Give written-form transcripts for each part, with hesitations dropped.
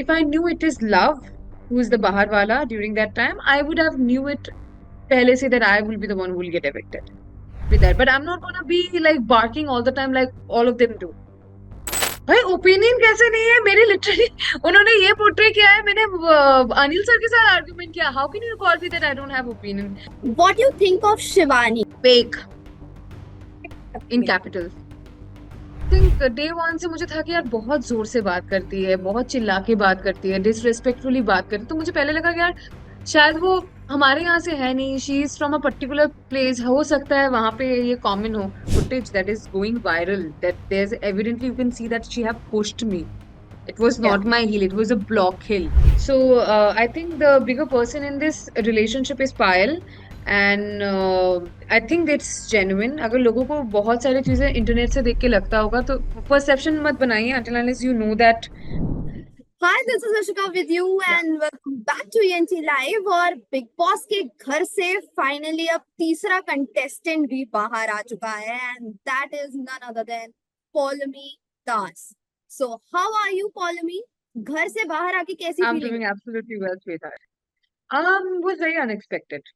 if I knew it is love, who is the Bahar wala during that time, I would have knew it pehle se that I will be the one who will get evicted with that. But I'm not gonna be like barking all the time like all of them do. भाई opinion कैसे नहीं है मेरी literally उन्होंने ये portray किया है मैंने अनिल सर के साथ आर्गुमेंट किया how can you call me that I don't have opinion What do you think of Shivani? Fake in capital think day one से मुझे था कि यार बहुत जोर से बात करती है बहुत चिल्ला के बात करती है डिसरिस्पेक्टफुली बात करती है तो मुझे पहले लगा कि यार शायद वो हमारे यहाँ से है नहीं she is from a particular place हो सकता है वहां पे ये कॉमन हो footage that is going viral that there is evidently you can see that she have pushed me it was Yeah. not my heel it was a block hill so I think the bigger person in this relationship is Payal and I think it's genuine अगर लोगों को बहुत सारी चीजें internet से देख के लगता होगा तो परसेप्शन मत बनाइए until unless you know that Hi, this is Ashika with you and welcome back to ENT Live और बिग बॉस के घर से फाइनली अब तीसरा कंटेस्टेंट भी बाहर आ चुका है and that is none other than Poulomi Das. So how are you, Poulomi? घर से बाहर आके कैसी I'm feeling doing absolutely well Shweta was very unexpected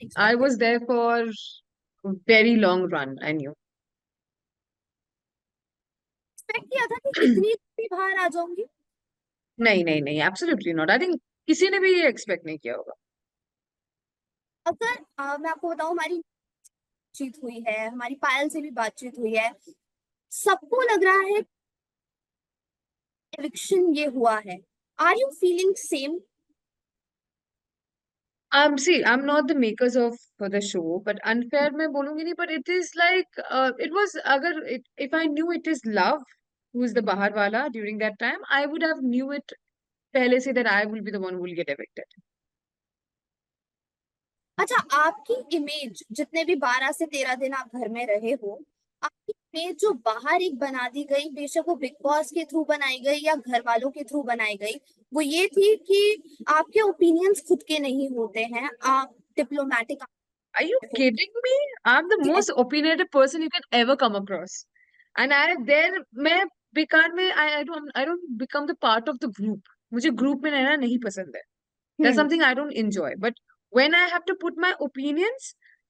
I expected? was there for a very long run I knew expect किया था कि इतनी जल्दी बाहर आ जाऊंगी? नहीं नहीं नहीं absolutely not I think किसी ने भी ये एक्सपेक्ट नहीं किया होगा अगर मैं आपको बताऊं हमारी बातचीत हुई है हमारी पायल से भी बातचीत हुई है सबको लग रहा है एविक्शन ये हुआ है are you feeling same? See, I'm not the makers of for the show, but unfair मैं बोलूंगी नहीं, but it is like it was अगर if I knew it is love, who is the Bahar wala during that time, I would have knew it पहले से that I will be the one who will get evicted. अच्छा, आपकी image जितने भी 12 से 13 दिन आप घर में रहे हो, आपकी इमेज जो बाहर एक बना दी गई, बेशक वो बिग बॉस के थ्रू बनाई गई या घर वालों के थ्रू बनाई गई, वो ये थी कि आपके ओपिनियंस खुद के नहीं होते हैं, आप डिप्लोमेटिक Are you हो। kidding me? I'm the Yes, most opinionated person you can ever come across, and I there मैं बेकार में I don't become the part of the group. मुझे group में रहना नहीं पसंद है. That's hmm, something I don't enjoy. But when I have to put my opinions,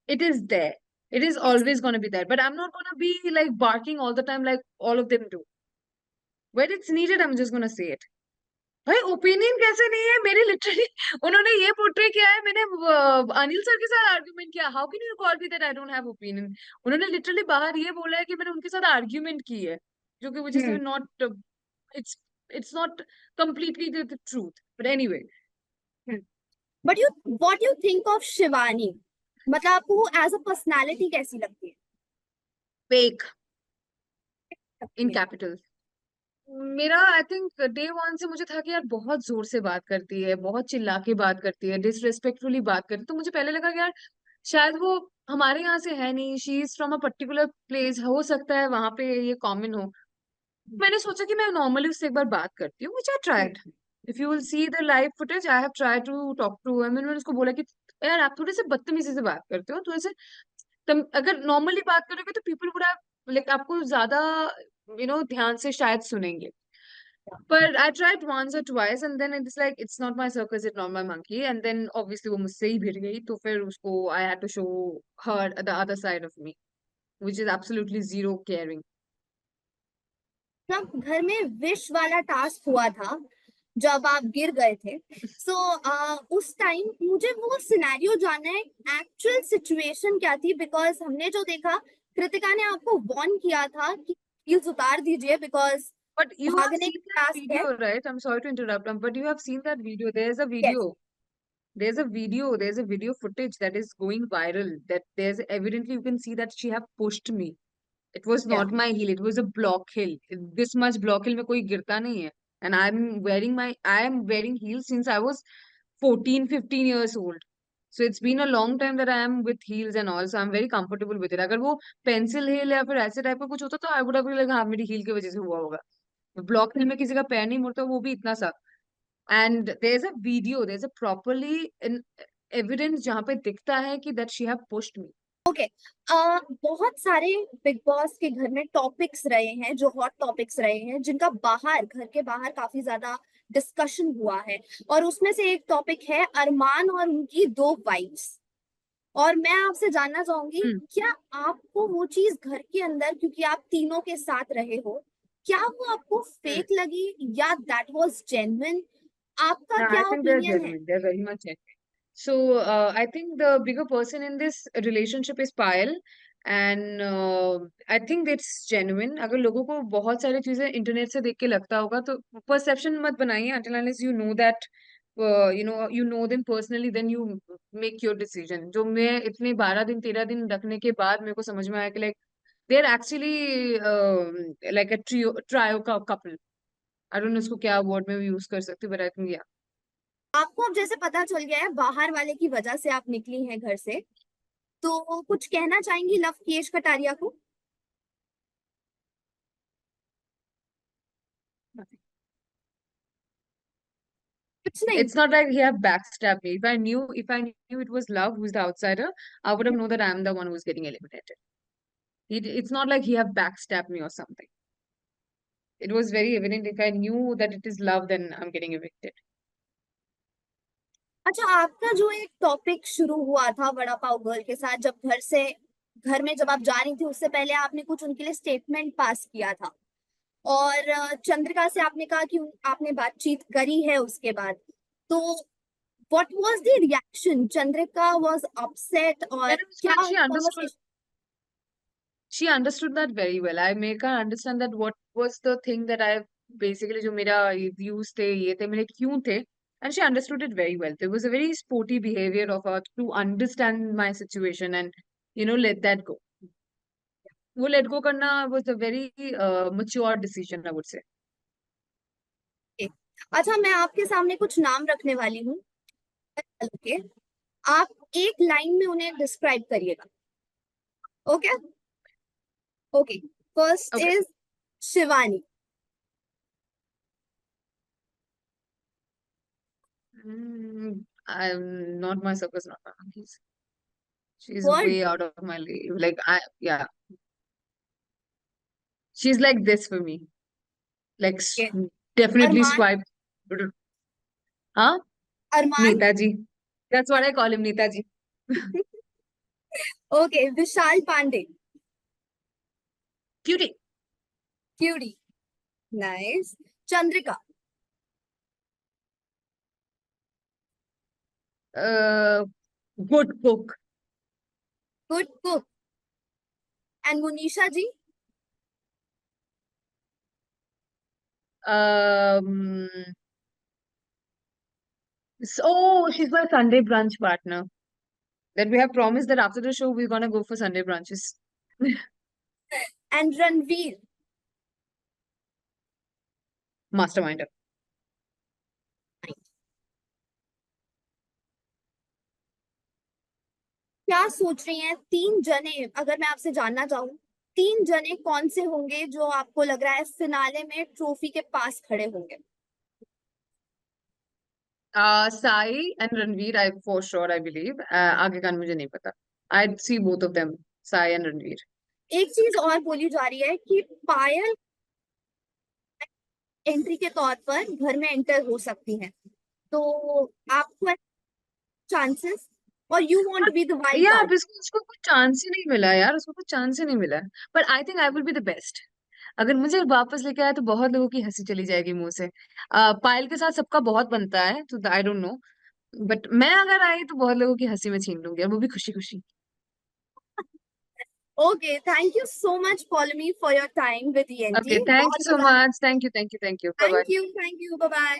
it is there. It is always going to be there. But I'm not going to be like barking all the time like all of them do. When it's needed, I'm just going to say it. भाई opinion कैसे नहीं है मेरी literally उन्होंने ये portray किया है मैंने अनिल सर के साथ आर्ग्यूमेंट किया how can you call me that I don't have opinion उन्होंने लिटरली बाहर ये बोला है कि मैंने उनके साथ आर्ग्यूमेंट की है जो कि which is hmm, not it's it's not completely the truth but anyway but you what you think of Shivani? मतलब आपको एज अ पर्सनालिटी कैसी लगती fake in है? capital मेरा आई थिंक डे वन से मुझे था कि यार बहुत जोर से बात करती है बहुत चिल्ला के बात करती है डिसरिस्पेक्टफुली बात करती है तो मुझे पहले लगा कि यार शायद वो हमारे यहाँ से है नहीं she is from a particular place हो सकता है वहां पे ये कॉमन हो मैंने सोचा कि मैं नॉर्मली उससे एक बार बात करती हूँ which I tried if you will see the live footage I have try to talk to मैंने उसको बोला कि यार आप थोड़े से बदतमीजी से बात करते हो थोड़े से अगर नॉर्मली बात करोगे तो पीपल वुड हैव लाइक आपको ज्यादा ध्यान से शायद सुनेंगे But I tried once or twice and then it's like it's not my circus, it's not my monkey. And then obviously वो मुझसे ही भिड़ गई तो फिर उसको I had to show her the other side of me, which is absolutely zero caring. जब घर में विश वाला टास्क हुआ था जब आप गिर गए थे सो उस टाइम मुझे वो सिनेरियो जानना है एक्चुअल सिचुएशन क्या थी बिकॉज हमने जो देखा कृतिका ने आपको वार्न किया था कि हील्स उतार दीजिए बिकॉज But you have भागने seen का that टास्क है। video, right? I'm sorry to interrupt, but you have seen that video. There's a yes, video. There's a video footage that is going viral. That there's evidently you can see that she have pushed me. It was या not my heel. It was a block hill. This much block hill में कोई गिरता नहीं है. And I am wearing heels since I was 14, 15 years old. So it's been a long time that I am with heels and all. So I'm very comfortable with it. अगर वो pencil heel या फिर ऐसे type का कुछ होता तो I would have been like हाँ मेरी heel की वजह से हुआ होगा. ब्लॉक हिल में किसी का पैर नहीं मुड़ता वो भी इतना सा and there is a properly an evidence जहाँ पे दिखता है कि that she have pushed me okay बहुत सारे बिग बॉस के घर में टॉपिक्स रहे हैं जो हॉट टॉपिक्स रहे हैं जिनका बाहर घर के बाहर काफी ज्यादा डिस्कशन हुआ है। और उसमें से एक टॉपिक है अरमान और उनकी दो वाइफ्स। और मैं आपसे जानना चाहूंगी, हम्म। क्या आपको वो चीज घर के अंदर, क्योंकि आप तीनों के साथ रहे हो, क्या वो आपको हम्म। फेक लगी या दैट वाज जेन्युइन? आपका I क्या think they're ओपिनियन है? genuine. They're very much genuine. So I think the bigger person in this relationship is Payal, and I think it's genuine. अगर लोगों को बहुत सारी चीजें इंटरनेट से देख के लगता होगा तो परसेप्शन मत बनाइए until unless you know that you know them personally, then you make your decision. जो मैं इतने 12 दिन 13 दिन रखने के बाद मेरे को समझ में आया कि like they're actually like a trio couple. I don't know इसको क्या वर्ड में भी यूज कर सकती हूँ, but I think yeah. आपको अब जैसे पता चल गया है बाहर वाले की वजह से आप निकली हैं घर से, तो कुछ कहना चाहेंगी लवकेश कटारिया को? कुछ नहीं। It's not like he have backstabbed me. If I knew it was Love who's the outsider, I would have known that I'm the one who's getting eliminated. It's not like he have backstabbed me or something. It was very evident. If I knew that it is Love, then I'm getting evicted. अच्छा, आपका जो एक topic शुरू हुआ था vada pav girl के साथ, जब घर में जब आप जा रही थी उससे पहले आपने कुछ उनके लिए स्टेटमेंट पास किया था। और चंद्रिका से आपने कहा कि आपने बातचीत करी है उसके बाद। तो what was the reaction? Chandrika was upset, और And it was क्या fine. Conversation? She understood that very well. I make her understand that what was the thing that I basically जो मेरा views थे ये थे मेरे क्यों थे, and she understood it very well. There was a very sporty behavior of her to understand my situation and let that go. वो let go करना was a very mature decision, I would say. अच्छा, मैं आपके सामने कुछ नाम रखने वाली हूँ। ओके, आप एक लाइन में उन्हें डिस्क्राइब करिएगा। Okay okay, first Okay. Is Shivani. I'm not my circus, not my monkeys. She's word? way out of my league. Yeah, she's like this for me. Like definitely Armaan? swipe. Huh? Armaan? Netaji. That's what I call him, Netaji. Okay, Vishal Pandey. Cutie. Cutie. Nice. Chandrika? Uh, good cook. Good cook. And Munisha ji? Um, she's my Sunday brunch partner. That we have promised that after the show we're gonna go for Sunday brunches. And Ranveer? Masterminder. क्या सोच रही हैं तीन जने, अगर मैं आपसे जानना चाहूँ, तीन जने कौन से होंगे जो आपको लग रहा है फिनाले में ट्रॉफी के पास खड़े होंगे? Sai and Ranveer, I for sure I believe. आगे का मुझे नहीं पता. I'd see both of them, Sai and Ranveer. एक चीज और बोली जा रही है कि पायल एंट्री के तौर पर घर में एंटर हो सकती हैं, तो आपको चांसेस, और you want to be the wild यार कार्ड? उसको कुछ चांस ही नहीं मिला यार, उसको कुछ चांस ही नहीं मिला। पर I think I will be the best. अगर मुझे वापस लेके आया तो बहुत लोगों की हंसी चली जाएगी मुंह से। पायल के साथ सबका बहुत बनता है तो आई डोंट नो, बट मैं अगर आई तो बहुत लोगों की हंसी में छीन लूंगी और वो भी खुशी खुशी। Okay, thank you so much Paulami for your time with okay, ENT. Thank बहुत यू सो मजा आया। Much, thank you thank you thank you, bye bye. Thank you, bye bye.